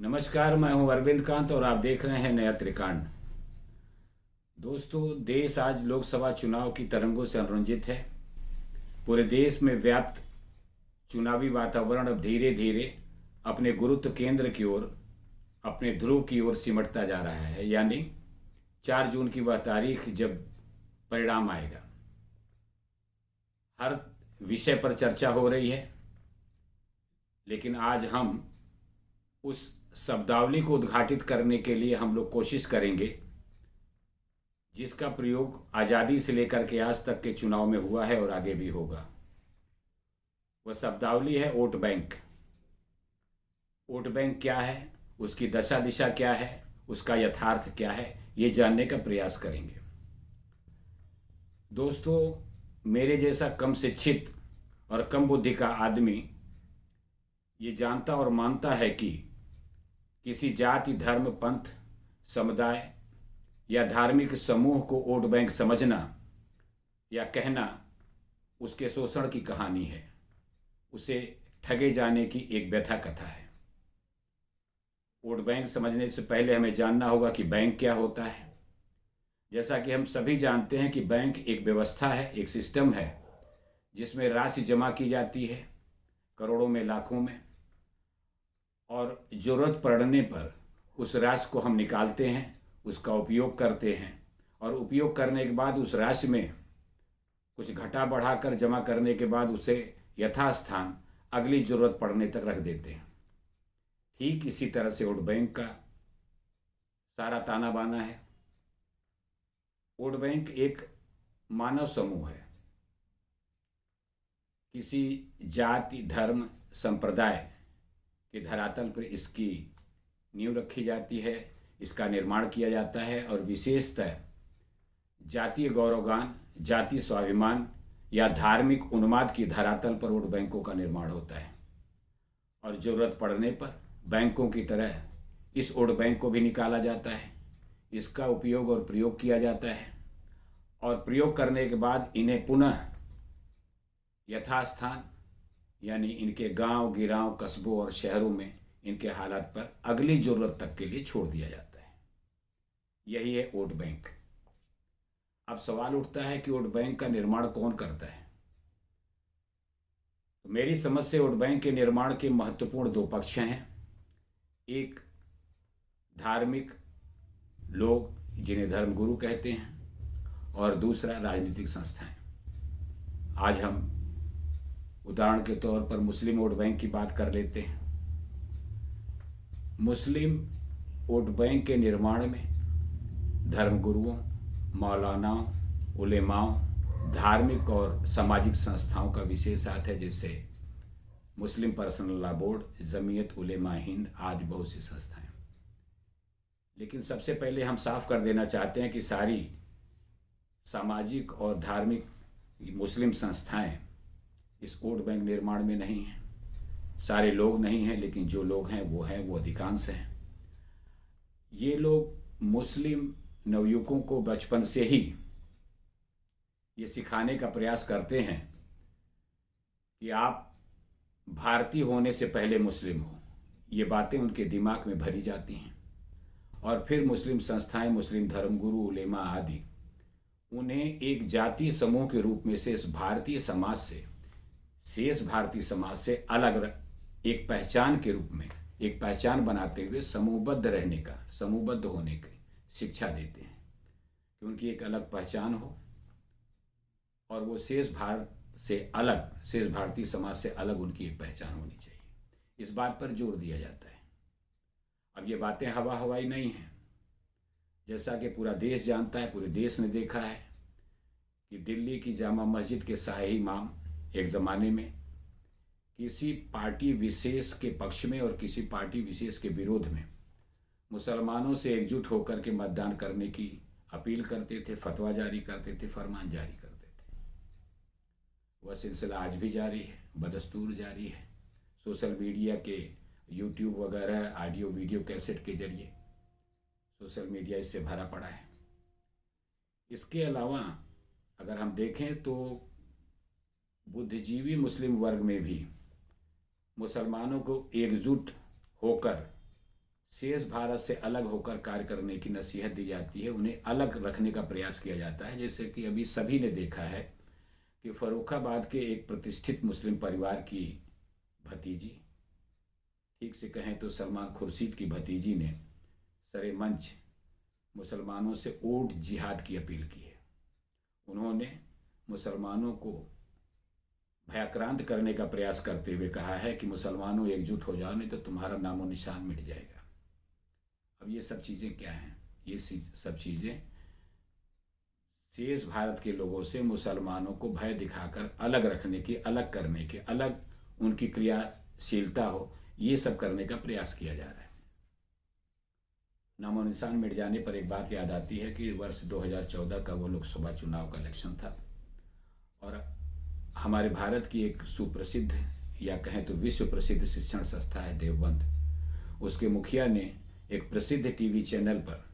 नमस्कार, मैं हूं अरविंद कांत और आप देख रहे हैं नया त्रिकांड। दोस्तों, देश आज लोकसभा चुनाव की तरंगों से रंजित है। पूरे देश में व्याप्त चुनावी वातावरण अब धीरे धीरे अपने गुरुत्व केंद्र की ओर, अपने ध्रुव की ओर सिमटता जा रहा है। यानी 4 जून की वह तारीख जब परिणाम आएगा। हर विषय पर चर्चा हो रही है, लेकिन आज हम उस शब्दावली को उद्घाटित करने के लिए हम लोग कोशिश करेंगे जिसका प्रयोग आज़ादी से लेकर के आज तक के चुनाव में हुआ है और आगे भी होगा। वह शब्दावली है वोट बैंक। वोट बैंक क्या है, उसकी दशा दिशा क्या है, उसका यथार्थ क्या है, ये जानने का प्रयास करेंगे। दोस्तों, मेरे जैसा कम शिक्षित और कम बुद्धि का आदमी ये जानता और मानता है कि किसी जाति, धर्म, पंथ, समुदाय या धार्मिक समूह को वोट बैंक समझना या कहना उसके शोषण की कहानी है, उसे ठगे जाने की एक व्यथा कथा है। वोट बैंक समझने से पहले हमें जानना होगा कि बैंक क्या होता है। जैसा कि हम सभी जानते हैं कि बैंक एक व्यवस्था है, एक सिस्टम है जिसमें राशि जमा की जाती है, करोड़ों में, लाखों में, और ज़रूरत पड़ने पर उस राशि को हम निकालते हैं, उसका उपयोग करते हैं, और उपयोग करने के बाद उस राशि में कुछ घटा बढ़ाकर जमा करने के बाद उसे यथास्थान अगली ज़रूरत पड़ने तक रख देते हैं। ठीक इसी तरह से वोट बैंक का सारा ताना बाना है। वोट बैंक एक मानव समूह है। किसी जाति, धर्म, संप्रदाय के धरातल पर इसकी नींव रखी जाती है, इसका निर्माण किया जाता है, और विशेषतः जातीय गौरवगान, जातीय स्वाभिमान या धार्मिक उन्माद की धरातल पर वोट बैंकों का निर्माण होता है। और ज़रूरत पड़ने पर बैंकों की तरह इस वोट बैंक को भी निकाला जाता है, इसका उपयोग और प्रयोग किया जाता है, और प्रयोग करने के बाद इन्हें पुनः यथास्थान यानी इनके गांव, गिराव, कस्बों और शहरों में इनके हालात पर अगली ज़रूरत तक के लिए छोड़ दिया जाता है। यही है वोट बैंक। अब सवाल उठता है कि वोट बैंक का निर्माण कौन करता है। तो मेरी समझ से वोट बैंक के निर्माण के महत्वपूर्ण 2 पक्ष हैं। एक, धार्मिक लोग जिन्हें धर्मगुरु कहते हैं, और दूसरा, राजनीतिक संस्थाएं। आज हम उदाहरण के तौर पर मुस्लिम वोट बैंक की बात कर लेते हैं। मुस्लिम वोट बैंक के निर्माण में धर्मगुरुओं, मौलानाओं, उलेमाओं, धार्मिक और सामाजिक संस्थाओं का विशेष हाथ है, जैसे मुस्लिम personal law board, Jamiat Ulema Hind आदि बहुत सी संस्थाएं। लेकिन सबसे पहले हम साफ कर देना चाहते हैं कि सारी सामाजिक और धार्मिक मुस्लिम संस्थाएं इस वोट बैंक निर्माण में नहीं हैं। सारे लोग नहीं हैं, लेकिन जो लोग हैं, वो अधिकांश हैं। ये लोग मुस्लिम नवयुवकों को बचपन से ही ये सिखाने का प्रयास करते हैं कि आप भारतीय होने से पहले मुस्लिम हो। ये बातें उनके दिमाग में भरी जाती हैं, और फिर मुस्लिम संस्थाएं, मुस्लिम धर्मगुरु, उलेमा आदि उन्हें एक जातीय समूह के रूप में से शेष भारतीय समाज से अलग एक पहचान के रूप में एक पहचान बनाते हुए समूहबद्ध होने की शिक्षा देते हैं कि उनकी एक अलग पहचान हो, और वो शेष भारतीय समाज से अलग उनकी एक पहचान होनी चाहिए। इस बात पर जोर दिया जाता है। अब ये बातें हवा हवाई नहीं हैं। जैसा कि पूरा देश जानता है, पूरे देश ने देखा है कि दिल्ली की जामा मस्जिद के शाही इमाम एक ज़माने में किसी पार्टी विशेष के पक्ष में और किसी पार्टी विशेष के विरोध में मुसलमानों से एकजुट होकर के मतदान करने की अपील करते थे, फतवा जारी करते थे, फरमान जारी करते थे। वह सिलसिला आज भी जारी है, बदस्तूर जारी है। सोशल मीडिया के यूट्यूब वगैरह ऑडियो वीडियो कैसेट के जरिए सोशल मीडिया इससे भरा पड़ा है। इसके अलावा अगर हम देखें तो बुद्धिजीवी मुस्लिम वर्ग में भी मुसलमानों को एकजुट होकर शेष भारत से अलग होकर कार्य करने की नसीहत दी जाती है, उन्हें अलग रखने का प्रयास किया जाता है। जैसे कि अभी सभी ने देखा है कि फर्रुखाबाद के एक प्रतिष्ठित मुस्लिम परिवार की भतीजी, ठीक से कहें तो सलमान खुर्शीद की भतीजी ने सरे मंच मुसलमानों से ऊंट जिहाद की अपील की है। उन्होंने मुसलमानों को भयाक्रांत करने का प्रयास करते हुए कहा है कि मुसलमानों एकजुट हो जाओ, नहीं तो तुम्हारा नामो निशान मिट जाएगा। अब ये सब चीज़ें क्या हैं? ये सब चीज़ें शेष भारत के लोगों से मुसलमानों को भय दिखाकर अलग रखने की, अलग करने की, अलग उनकी क्रियाशीलता हो, ये सब करने का प्रयास किया जा रहा है। नामो निशान मिट जाने पर एक बात याद आती है कि वर्ष 2014 का वो लोकसभा चुनाव का इलेक्शन था और हमारे भारत की एक सुप्रसिद्ध या कहें तो विश्व प्रसिद्ध शिक्षण संस्था है देवबंद, उसके मुखिया ने एक प्रसिद्ध टीवी चैनल पर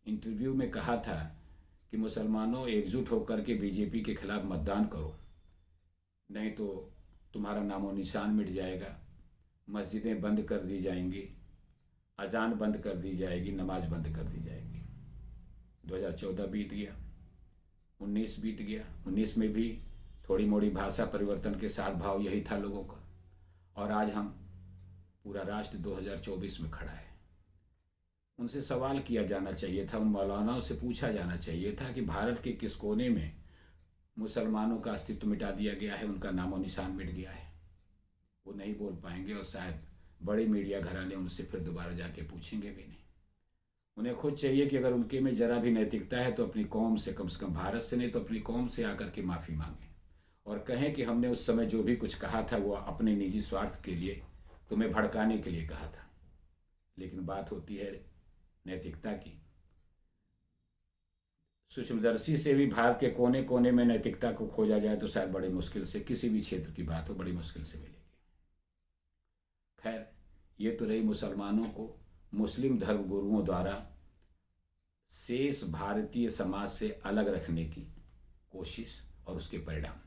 इंटरव्यू में कहा था कि मुसलमानों एकजुट होकर के बीजेपी के खिलाफ मतदान करो, नहीं तो तुम्हारा नामो निशान मिट जाएगा, मस्जिदें बंद कर दी जाएंगी, अजान बंद कर दी जाएगी, नमाज बंद कर दी जाएगी। 2014 बीत गया, 19 बीत गया, 19 में भी थोड़ी मोड़ी भाषा परिवर्तन के साथ भाव यही था लोगों का, और आज हम पूरा राष्ट्र 2024 में खड़ा है। उनसे सवाल किया जाना चाहिए था, उन मौलानाओं से पूछा जाना चाहिए था कि भारत के किस कोने में मुसलमानों का अस्तित्व मिटा दिया गया है, उनका नामो निशान मिट गया है। वो नहीं बोल पाएंगे और शायद बड़े मीडिया घराने उनसे फिर दोबारा जाके पूछेंगे भी नहीं। उन्हें खुद चाहिए कि अगर उनके में जरा भी नैतिकता है तो अपनी कौम से, कम भारत से नहीं तो अपनी कौम से आकर के माफ़ी मांगें और कहें कि हमने उस समय जो भी कुछ कहा था वो अपने निजी स्वार्थ के लिए, तुम्हें भड़काने के लिए कहा था। लेकिन बात होती है नैतिकता की। सूक्ष्मदर्शी से भी भारत के कोने कोने में नैतिकता को खोजा जाए तो शायद बड़ी मुश्किल से, किसी भी क्षेत्र की बात हो, बड़ी मुश्किल से मिलेगी। खैर, ये तो रही मुसलमानों को मुस्लिम धर्म गुरुओं द्वारा शेष भारतीय समाज से अलग रखने की कोशिश और उसके परिणाम।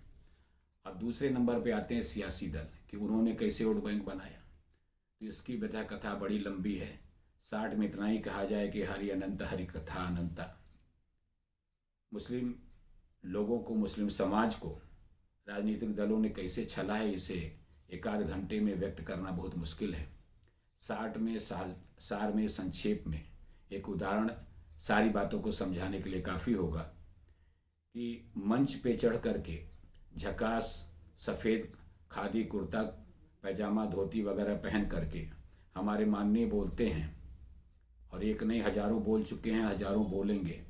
अब दूसरे नंबर पे आते हैं सियासी दल कि उन्होंने कैसे वोट बैंक बनाया। तो इसकी व्यथा कथा बड़ी लंबी है। 60 में इतना ही कहा जाए कि हरि अनंत, हरि कथा अनंता। मुस्लिम लोगों को, मुस्लिम समाज को राजनीतिक दलों ने कैसे छला है, इसे एक आध घंटे में व्यक्त करना बहुत मुश्किल है। 60 में सार में संक्षेप में एक उदाहरण सारी बातों को समझाने के लिए काफ़ी होगा कि मंच पे चढ़ करके झकास सफ़ेद खादी कुर्ता पैजामा धोती वगैरह पहन करके हमारे माननीय बोलते हैं, और एक नहीं हजारों बोल चुके हैं, हजारों बोलेंगे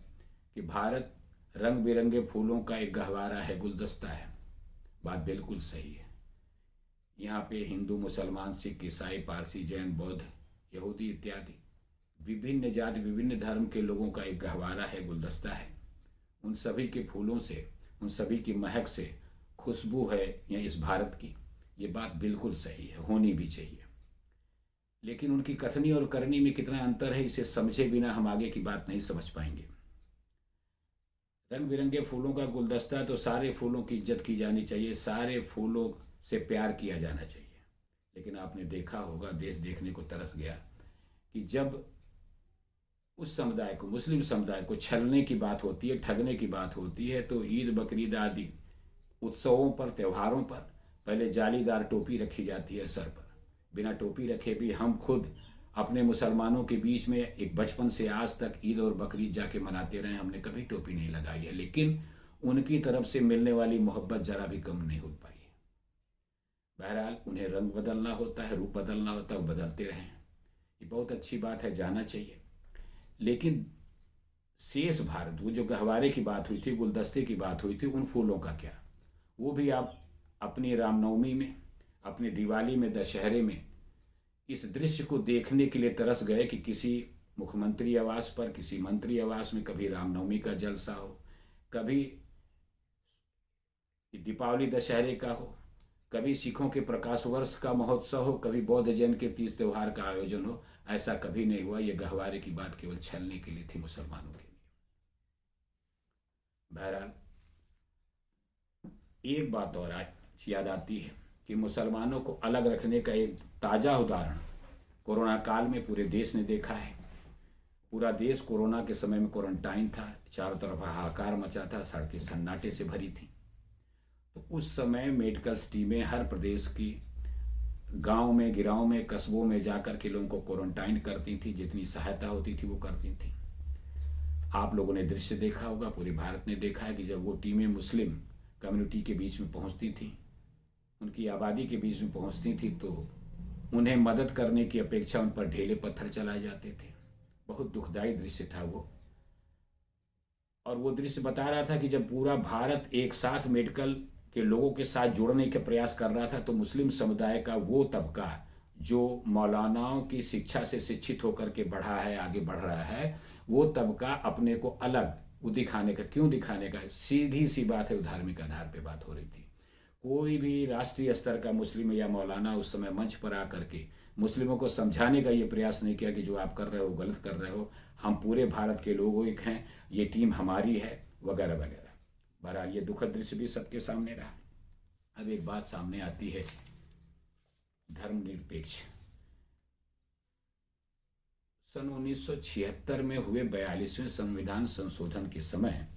कि भारत रंग बिरंगे फूलों का एक गहवारा है, गुलदस्ता है। बात बिल्कुल सही है। यहाँ पे हिंदू, मुसलमान, सिख, ईसाई, पारसी, जैन, बौद्ध, यहूदी इत्यादि विभिन्न जाति, विभिन्न धर्म के लोगों का एक गहवारा है, गुलदस्ता है। उन सभी के फूलों से, उन सभी की महक से खुशबू है या इस भारत की। ये बात बिल्कुल सही है, होनी भी चाहिए। लेकिन उनकी कथनी और करनी में कितना अंतर है, इसे समझे बिना हम आगे की बात नहीं समझ पाएंगे। रंग बिरंगे फूलों का गुलदस्ता, तो सारे फूलों की इज्जत की जानी चाहिए, सारे फूलों से प्यार किया जाना चाहिए। लेकिन आपने देखा होगा, देश देखने को तरस गया कि जब उस समुदाय को, मुस्लिम समुदाय को छलने की बात होती है, ठगने की बात होती है, तो ईद, बकरीद आदि उत्सवों पर, त्योहारों पर पहले जालीदार टोपी रखी जाती है सर पर। बिना टोपी रखे भी हम खुद अपने मुसलमानों के बीच में एक बचपन से आज तक ईद और बकरीद जाके मनाते रहे, हमने कभी टोपी नहीं लगाई है। लेकिन उनकी तरफ से मिलने वाली मोहब्बत जरा भी कम नहीं हो पाई है। बहरहाल, उन्हें रंग बदलना होता है, रूप बदलना होता है, वो बदलते रहें, ये बहुत अच्छी बात है, जाना चाहिए। लेकिन शेष भारत, वो जो गहवारे की बात हुई थी, गुलदस्ते की बात हुई थी, उन फूलों का क्या? वो भी आप अपनी रामनवमी में, अपनी दिवाली में, दशहरे में इस दृश्य को देखने के लिए तरस गए कि किसी मुख्यमंत्री आवास पर, किसी मंत्री आवास में कभी रामनवमी का जलसा हो, कभी दीपावली दशहरे का हो, कभी सिखों के प्रकाश वर्ष का महोत्सव हो, कभी बौद्ध जैन के तीज त्यौहार का आयोजन हो। ऐसा कभी नहीं हुआ। ये गहवारे की बात केवल छलने के लिए थी, मुसलमानों के लिए। बहरहाल, एक बात और याद आती है कि मुसलमानों को अलग रखने का एक ताज़ा उदाहरण कोरोना काल में पूरे देश ने देखा है, पूरा देश कोरोना के समय में क्वारंटाइन था, चारों तरफ हाहाकार मचा था, सड़कें सन्नाटे से भरी थी। तो उस समय मेडिकल टीमें हर प्रदेश की गांव में, गिराव में, कस्बों में जाकर के लोगों को क्वारंटाइन करती थी, जितनी सहायता होती थी वो करती थी। आप लोगों ने दृश्य देखा होगा, पूरे भारत ने देखा है कि जब वो टीमें मुस्लिम कम्युनिटी के बीच में पहुंचती थी, उनकी आबादी के बीच में पहुंचती थी, तो उन्हें मदद करने की अपेक्षा उन पर ढेले पत्थर चलाए जाते थे। बहुत दुखदाई दृश्य था वो। और वो दृश्य बता रहा था कि जब पूरा भारत एक साथ मेडिकल के लोगों के साथ जोड़ने के प्रयास कर रहा था, तो मुस्लिम समुदाय का वो तबका जो मौलानाओं की शिक्षा से शिक्षित होकर के बढ़ा है, आगे बढ़ रहा है, वो तबका अपने को अलग वो दिखाने का, क्यों दिखाने का, सीधी सी बात है, वो धार्मिक आधार पे बात हो रही थी। कोई भी राष्ट्रीय स्तर का मुस्लिम या मौलाना उस समय मंच पर आकर के मुस्लिमों को समझाने का ये प्रयास नहीं किया कि जो आप कर रहे हो गलत कर रहे हो, हम पूरे भारत के लोग एक हैं, ये टीम हमारी है, वगैरह वगैरह। बहरहाल ये दुखद दृश्य भी सबके सामने रहा। अब एक बात सामने आती है, धर्मनिरपेक्ष। सन 1976 में हुए 42वें संविधान संशोधन के समय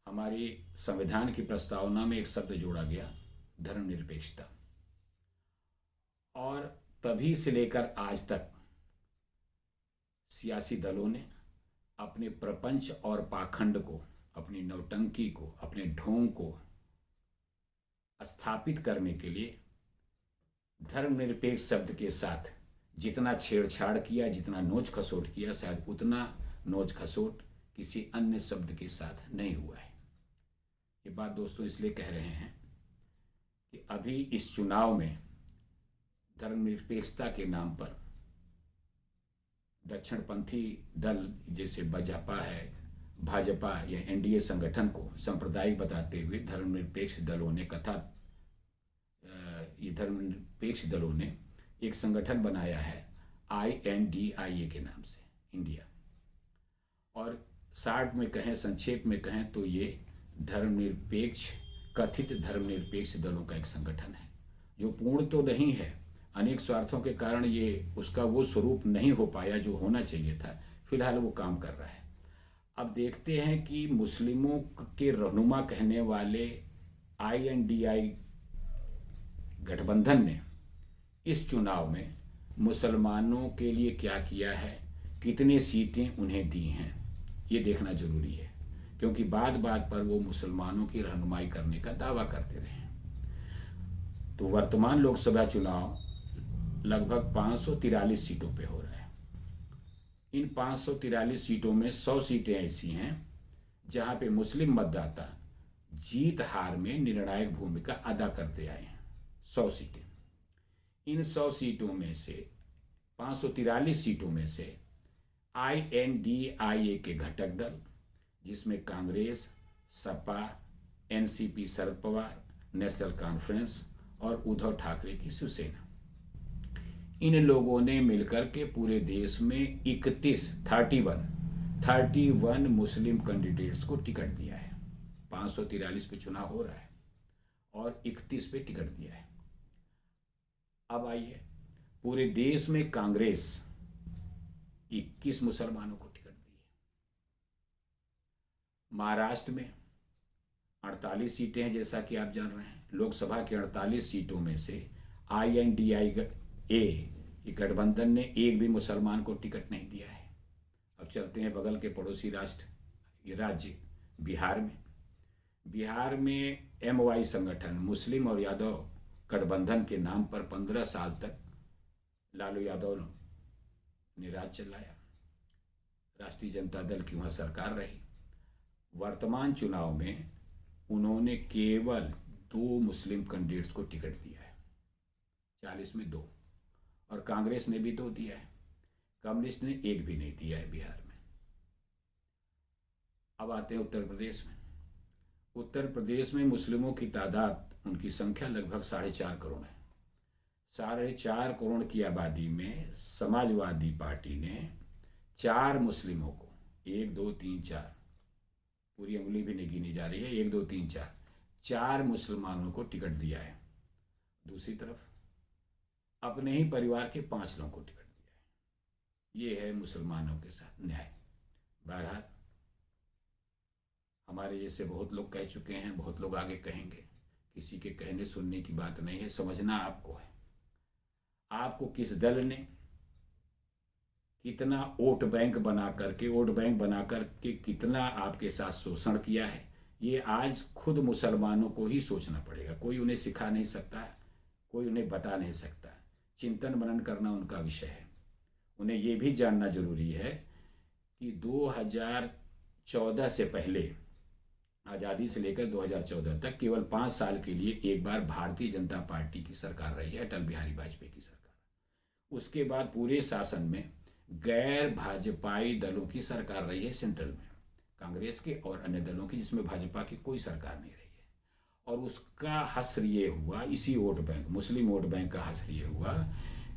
हमारी संविधान की प्रस्तावना में एक शब्द जोड़ा गया, धर्मनिरपेक्षता। और तभी से लेकर आज तक सियासी दलों ने अपने प्रपंच और पाखंड को, अपनी नौटंकी को, अपने ढोंग को स्थापित करने के लिए धर्मनिरपेक्ष शब्द के साथ जितना छेड़छाड़ किया, जितना नोच खसोट किया, शायद उतना नोच खसोट किसी अन्य शब्द के साथ नहीं हुआ है। ये बात दोस्तों इसलिए कह रहे हैं कि अभी इस चुनाव में धर्मनिरपेक्षता के नाम पर दक्षिणपंथी दल जैसे बसपा है, भाजपा या एनडीए संगठन को सांप्रदायिक बताते हुए धर्मनिरपेक्ष दलों ने धर्मनिरपेक्ष दलों ने एक संगठन बनाया है INDIA के नाम से, इंडिया। और शार्ट में कहें, संक्षेप में कहें तो ये कथित धर्मनिरपेक्ष दलों का एक संगठन है, जो पूर्ण तो नहीं है, अनेक स्वार्थों के कारण ये उसका वो स्वरूप नहीं हो पाया जो होना चाहिए था। फिलहाल वो काम कर रहा है। अब देखते हैं कि मुस्लिमों के रहनुमा कहने वाले INDI गठबंधन ने इस चुनाव में मुसलमानों के लिए क्या किया है, कितनी सीटें उन्हें दी हैं, ये देखना जरूरी है, क्योंकि बात बात पर वो मुसलमानों की रहनुमाई करने का दावा करते रहे। तो वर्तमान लोकसभा चुनाव लगभग 543 सीटों पे हो रहा है। इन 543 सीटों में 100 सीटें ऐसी हैं जहां पे मुस्लिम मतदाता जीत हार में निर्णायक भूमिका अदा करते आए हैं। 100 सीटें। इन 100 सीटों में से 543 सीटों में से INDIA के घटक दल, जिसमें Congress, Sapa, NCP Sharad Pawar, national conference और उद्धव ठाकरे की शिवसेना, इन लोगों ने मिलकर के पूरे देश में 31 मुस्लिम कैंडिडेट्स को टिकट दिया है। 543 पे चुनाव हो रहा है और 31 पे टिकट दिया है। अब आइए, पूरे देश में कांग्रेस 21 मुसलमानों को टिकट दी है। महाराष्ट्र में 48 सीटें हैं, जैसा कि आप जान रहे हैं। लोकसभा की 48 सीटों में से INDIA गठबंधन ने एक भी मुसलमान को टिकट नहीं दिया है। अब चलते हैं बगल के पड़ोसी राज्य बिहार में। बिहार में MY संगठन, मुस्लिम और यादव गठबंधन के नाम पर 15 साल तक लालू यादव ने राज चलाया। राष्ट्रीय जनता दल की वहाँ सरकार रही। वर्तमान चुनाव में उन्होंने केवल 2 मुस्लिम कैंडिडेट्स को टिकट दिया है, 40 में 2, और कांग्रेस ने भी 2 दिया है। कम्युनिस्ट ने 1 भी नहीं दिया है बिहार में। अब आते हैं उत्तर प्रदेश में। उत्तर प्रदेश में मुस्लिमों की तादाद, उनकी संख्या लगभग 4.5 करोड़ है। 4.5 करोड़ की आबादी में समाजवादी पार्टी ने 4 मुस्लिमों को, 1 2 3 4, पूरी उंगली भी नहीं गिनी जा रही है, 1 2 3 4 मुसलमानों को टिकट दिया है। दूसरी तरफ अपने ही परिवार के 5 लोगों को टिकट दिया। ये है मुसलमानों के साथ न्याय। बहरहाल हमारे जैसे बहुत लोग कह चुके हैं, बहुत लोग आगे कहेंगे। किसी के कहने सुनने की बात नहीं है, समझना आपको है। आपको किस दल ने कितना वोट बैंक बना करके कितना आपके साथ शोषण किया है, ये आज खुद मुसलमानों को ही सोचना पड़ेगा। कोई उन्हें सिखा नहीं सकता, कोई उन्हें बता नहीं सकता। चिंतन मनन करना उनका विषय है। उन्हें ये भी जानना जरूरी है कि 2014 से पहले, आज़ादी से लेकर 2014 तक केवल 5 साल के लिए एक बार भारतीय जनता पार्टी की सरकार रही है, अटल बिहारी वाजपेयी की सरकार। उसके बाद पूरे शासन में गैर भाजपाई दलों की सरकार रही है, सेंट्रल में कांग्रेस के और अन्य दलों की, जिसमें भाजपा की कोई सरकार नहीं रही है। और उसका हश्र ये हुआ, इसी वोट बैंक, मुस्लिम वोट बैंक का हश्र ये हुआ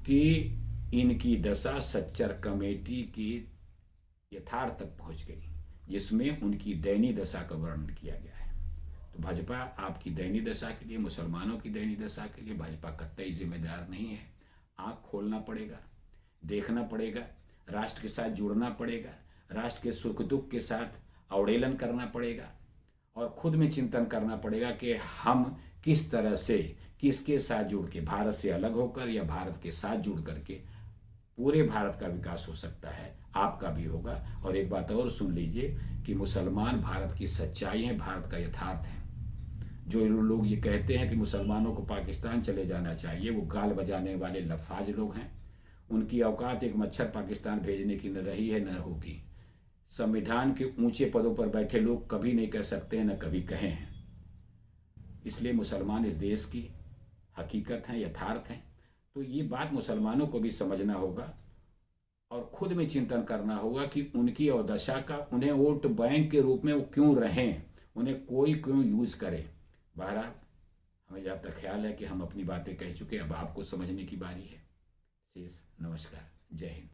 कि इनकी दशा सच्चर कमेटी की यथार्थ तक पहुंच गई, जिसमें उनकी दयनीय दशा का वर्णन किया गया है। तो भाजपा आपकी दयनीय दशा के लिए, मुसलमानों की दयनीय दशा के लिए भाजपा कतई जिम्मेदार नहीं है। आँख खोलना पड़ेगा, देखना पड़ेगा, राष्ट्र के साथ जुड़ना पड़ेगा, राष्ट्र के सुख दुख के साथ अवहेलन करना पड़ेगा और खुद में चिंतन करना पड़ेगा कि हम किस तरह से, किसके साथ जुड़ के, भारत से अलग होकर या भारत के साथ जुड़ करके पूरे भारत का विकास हो सकता है, आपका भी होगा। और एक बात और सुन लीजिए कि मुसलमान भारत की सच्चाई है, भारत का यथार्थ है। जो लोग ये कहते हैं कि मुसलमानों को पाकिस्तान चले जाना चाहिए, वो गाल बजाने वाले लफाज लोग हैं। उनकी औकात एक मच्छर पाकिस्तान भेजने की न रही है, न होगी। संविधान के ऊंचे पदों पर बैठे लोग कभी नहीं कह सकते हैं, न कभी कहे हैं। इसलिए मुसलमान इस देश की हकीकत हैं, यथार्थ हैं। तो ये बात मुसलमानों को भी समझना होगा और खुद में चिंतन करना होगा कि उनकी अवदशा का, उन्हें वोट बैंक के रूप में वो क्यों रहें, उन्हें कोई क्यों यूज करे। बहरहाल हमें जहाँ तक ख्याल है कि हम अपनी बातें कह चुके, अब आपको समझने की बारी है। शेष नमस्कार, जय हिंद।